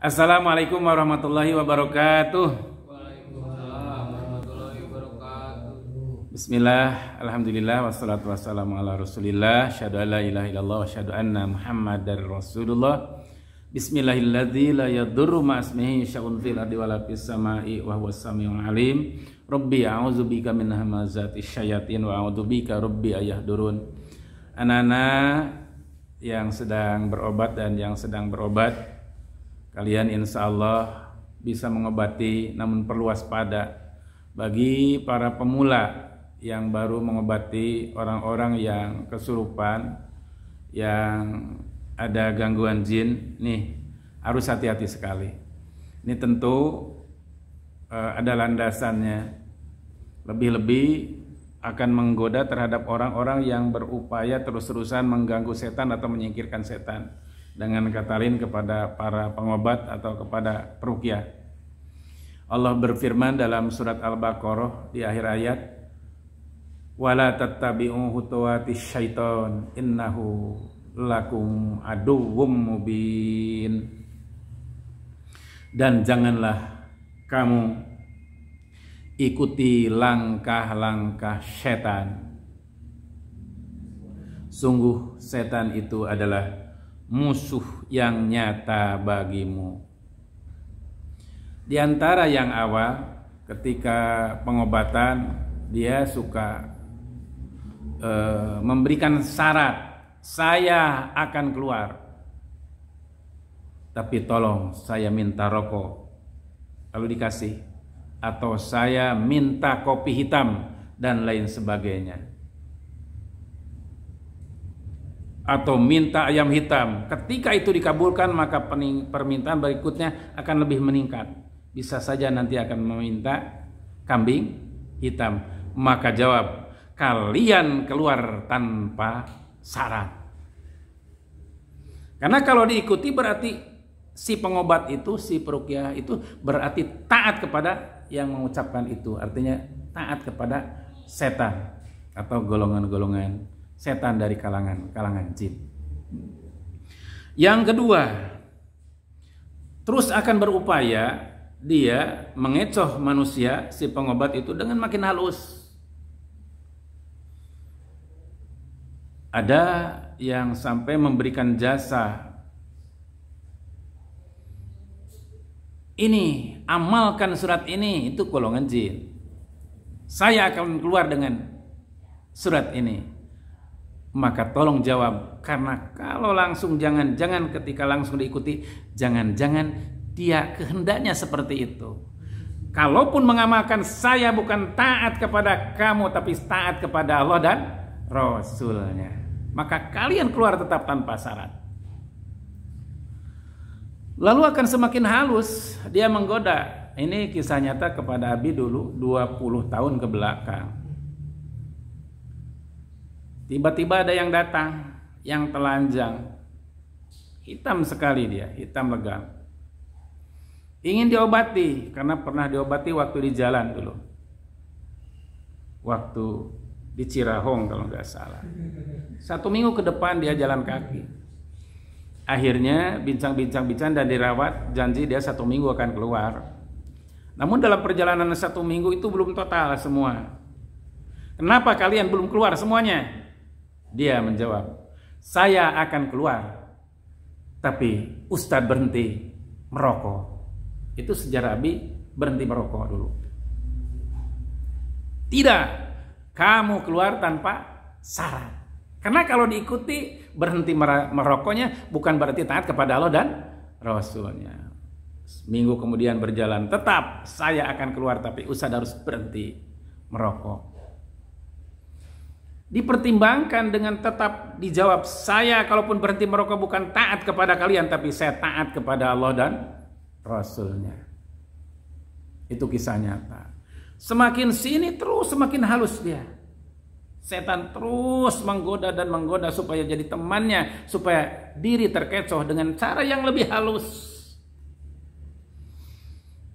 Assalamualaikum warahmatullahi wabarakatuh. Waalaikumsalam warahmatullahi wabarakatuh. Bismillah, alhamdulillah, wassalatu wassalamu ala rasulillah. Asyhadu an la ilaha illallah wa asyhadu anna muhammadar rasulullah. Bismillahilladzi la yadurru ma'asmihi syai'un fil ardi wala fis samai wa huwas samiul alim. Rabbi a'udzubika min hamazati syayatin wa a'udzubika rabbi ayahdurun. Anak-anak yang sedang berobat dan yang sedang berobat, kalian insya Allah bisa mengobati, namun perlu waspada. Bagi para pemula yang baru mengobati orang-orang yang kesurupan, yang ada gangguan jin, nih harus hati-hati sekali. Ini tentu ada landasannya. Lebih-lebih akan menggoda terhadap orang-orang yang berupaya terus-terusan mengganggu setan atau menyingkirkan setan, dengan kata lain kepada para pengobat atau kepada peruqyah. Allah berfirman dalam surat Al-Baqarah di akhir ayat, wala tattabi'u khutuwatis syaiton innahu lakum aduwwum mubin. Dan janganlah kamu ikuti langkah-langkah setan. Sungguh setan itu adalah musuh yang nyata bagimu. Di antara yang awal, ketika pengobatan, dia suka memberikan syarat, saya akan keluar, tapi tolong saya minta rokok. Lalu dikasih, atau saya minta kopi hitam dan lain sebagainya, atau minta ayam hitam. Ketika itu dikabulkan, maka permintaan berikutnya akan lebih meningkat. Bisa saja nanti akan meminta kambing hitam. Maka jawab, kalian keluar tanpa syarat. Karena kalau diikuti berarti si pengobat itu, si peruqyah itu berarti taat kepada yang mengucapkan itu. Artinya taat kepada setan atau golongan-golongan setan dari kalangan jin. Yang kedua, terus akan berupaya dia mengecoh manusia, si pengobat itu, dengan makin halus. Ada yang sampai memberikan jasa, ini amalkan surat ini, itu golongan jin, saya akan keluar dengan surat ini. Maka tolong jawab, karena kalau langsung jangan-jangan, ketika langsung diikuti, jangan-jangan dia kehendaknya seperti itu. Kalaupun mengamalkan, saya bukan taat kepada kamu, tapi taat kepada Allah dan Rasulnya, maka kalian keluar tetap tanpa syarat. Lalu akan semakin halus dia menggoda. Ini kisah nyata kepada Abi dulu 20 tahun ke belakang. Tiba-tiba ada yang datang, yang telanjang, hitam sekali dia, hitam legam. Ingin diobati, karena pernah diobati waktu di jalan dulu, waktu di Cirahong kalau nggak salah. 1 minggu ke depan dia jalan kaki. Akhirnya bincang-bincang dan dirawat, janji dia 1 minggu akan keluar. Namun dalam perjalanan 1 minggu itu belum total semua. Kenapa kalian belum keluar semuanya? Dia menjawab, saya akan keluar, tapi Ustadz berhenti merokok. Itu sejarah Abi berhenti merokok dulu. Tidak, kamu keluar tanpa syarat. Karena kalau diikuti, berhenti merokoknya bukan berarti taat kepada Allah dan Rasulnya. Minggu kemudian berjalan, tetap saya akan keluar, tapi Ustadz harus berhenti merokok. Dipertimbangkan dengan tetap dijawab, saya kalaupun berhenti merokok bukan taat kepada kalian, tapi saya taat kepada Allah dan Rasulnya. Itu kisah nyata. Semakin sini terus semakin halus dia. Setan terus menggoda dan menggoda supaya jadi temannya, supaya diri terkecoh dengan cara yang lebih halus.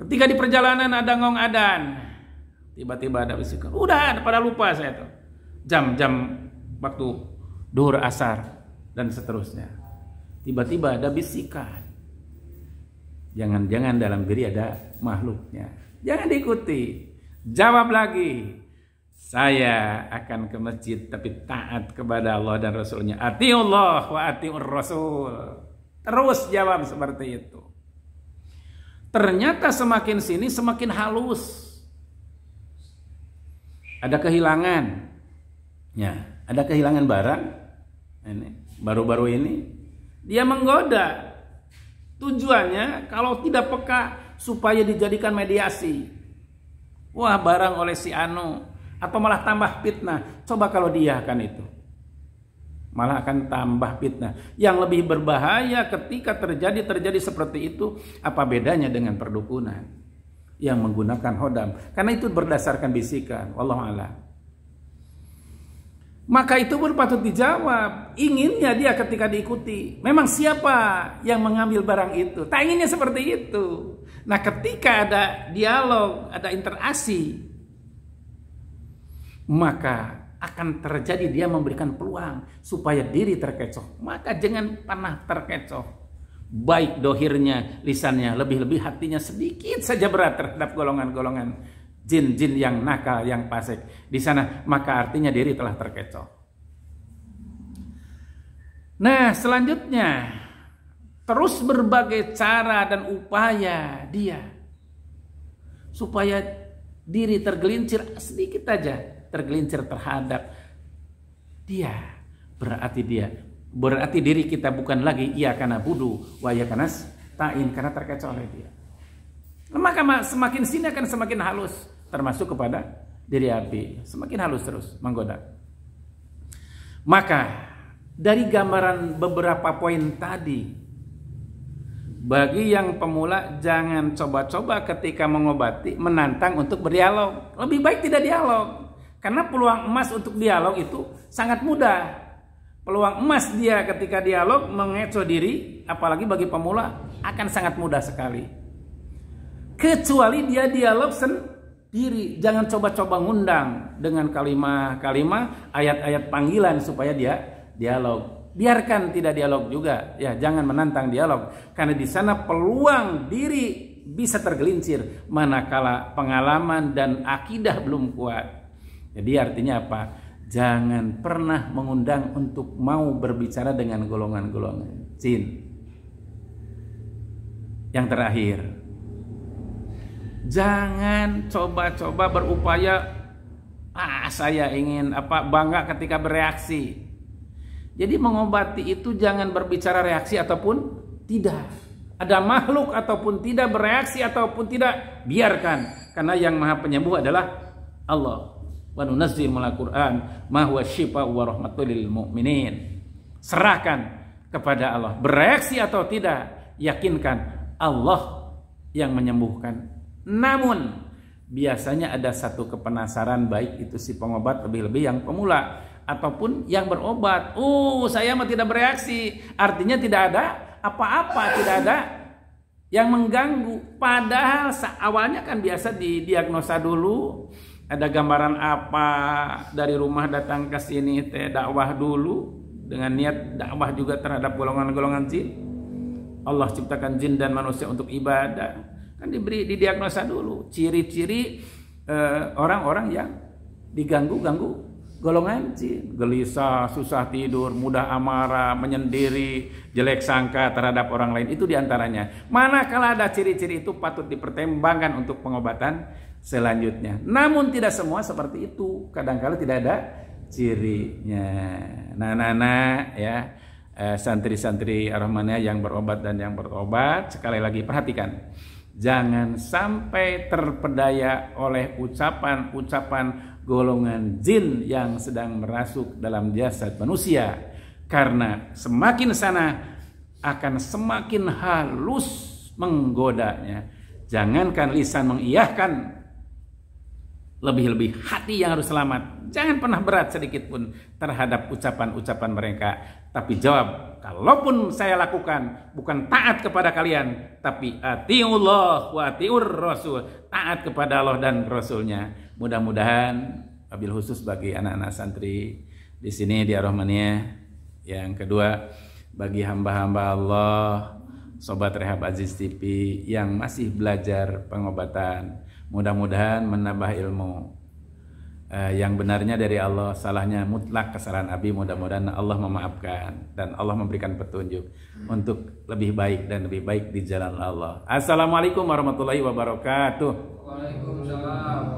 Ketika di perjalanan ada ngong adan, tiba-tiba ada bisikan, udah pada lupa saya tuh jam-jam waktu duhur asar dan seterusnya. Tiba-tiba ada bisikan, Jangan-jangan dalam diri ada makhluknya. Jangan diikuti. Jawab lagi. Saya akan ke masjid tapi taat kepada Allah dan Rasulnya. Atiullah wa atiur Rasul. Terus jawab seperti itu. Ternyata semakin sini semakin halus. Ada kehilangan. Ya, ada kehilangan barang. Ini baru-baru ini dia menggoda. Tujuannya kalau tidak peka supaya dijadikan mediasi. Wah, barang oleh si anu, atau malah tambah fitnah. Coba kalau dia akan itu, malah akan tambah fitnah. Yang lebih berbahaya ketika terjadi seperti itu, apa bedanya dengan perdukunan yang menggunakan hodam? Karena itu berdasarkan bisikan. Wallahu a'lam. Maka itu pun patut dijawab. Inginnya dia ketika diikuti, memang siapa yang mengambil barang itu? Tak inginnya seperti itu. Nah, ketika ada dialog, ada interaksi, maka akan terjadi dia memberikan peluang supaya diri terkecoh. Maka jangan pernah terkecoh. Baik dohirnya, lisannya, lebih-lebih hatinya sedikit saja berat terhadap golongan-golongan jin-jin yang nakal, yang fasik di sana, maka artinya diri telah terkecoh. Nah, selanjutnya terus berbagai cara dan upaya dia supaya diri tergelincir sedikit aja, tergelincir terhadap dia. Berarti diri kita bukan lagi iyyaka na'budu wa iyyaka nasta'in, karena terkecoh oleh dia. Maka semakin sini akan semakin halus, termasuk kepada diri api, semakin halus terus menggoda. Maka dari gambaran beberapa poin tadi, bagi yang pemula jangan coba-coba ketika mengobati menantang untuk berdialog. Lebih baik tidak dialog, karena peluang emas untuk dialog itu sangat mudah. Peluang emas dia ketika dialog mengecoh diri, apalagi bagi pemula, akan sangat mudah sekali. Kecuali dia dialog sendiri. Jangan coba-coba ngundang dengan kalimah-kalimah, ayat-ayat panggilan supaya dia dialog. Biarkan tidak dialog juga, ya, jangan menantang dialog, karena di sana peluang diri bisa tergelincir manakala pengalaman dan akidah belum kuat. Jadi artinya apa? Jangan pernah mengundang untuk mau berbicara dengan golongan-golongan jin. Yang terakhir, jangan coba-coba berupaya saya ingin bangga ketika bereaksi. Jadi mengobati itu jangan berbicara reaksi ataupun tidak. Ada makhluk ataupun tidak, bereaksi ataupun tidak, biarkan. Karena yang maha penyembuh adalah Allah. Wa nunazzilu minal Qur'an ma huwa syifaa'un wa rahmatul lil mu'minin. Serahkan kepada Allah. Bereaksi atau tidak, yakinkan Allah yang menyembuhkan. Namun biasanya ada satu kepenasaran, baik itu si pengobat, lebih-lebih yang pemula ataupun yang berobat. Saya mah tidak bereaksi, artinya tidak ada apa-apa, tidak ada yang mengganggu. Padahal awalnya kan biasa didiagnosa dulu, ada gambaran apa dari rumah datang ke sini, dakwah dulu dengan niat dakwah juga terhadap golongan-golongan jin. Allah ciptakan jin dan manusia untuk ibadah, kan didiagnosa dulu ciri-ciri orang-orang yang diganggu golongan jin, gelisah, susah tidur, mudah amarah, menyendiri, jelek sangka terhadap orang lain. Itu diantaranya. Manakala ada ciri-ciri itu patut dipertimbangkan untuk pengobatan selanjutnya. Namun tidak semua seperti itu. Kadang-kala tidak ada cirinya. Nah, ya, santri-santri Ar-Rahmaniyah yang berobat dan yang berobat, sekali lagi perhatikan. Jangan sampai terpedaya oleh ucapan-ucapan golongan jin yang sedang merasuk dalam jasad manusia, karena semakin sana akan semakin halus menggodanya. Jangankan lisan mengiyahkan, lebih-lebih hati yang harus selamat. Jangan pernah berat sedikit pun terhadap ucapan-ucapan mereka, tapi jawab, kalaupun saya lakukan bukan taat kepada kalian, tapi atiullah wa atiur rasul, taat kepada Allah dan Rasulnya. Mudah-mudahan wabil khusus bagi anak-anak santri di sini di Ar-Rahmaniyah. Yang kedua, bagi hamba-hamba Allah Sobat Rehab Aziz TV yang masih belajar pengobatan. Mudah-mudahan menambah ilmu. Yang benarnya dari Allah, salahnya mutlak kesalahan Abi, mudah-mudahan Allah memaafkan dan Allah memberikan petunjuk untuk lebih baik dan lebih baik di jalan Allah. Assalamualaikum warahmatullahi wabarakatuh. Waalaikumsalam.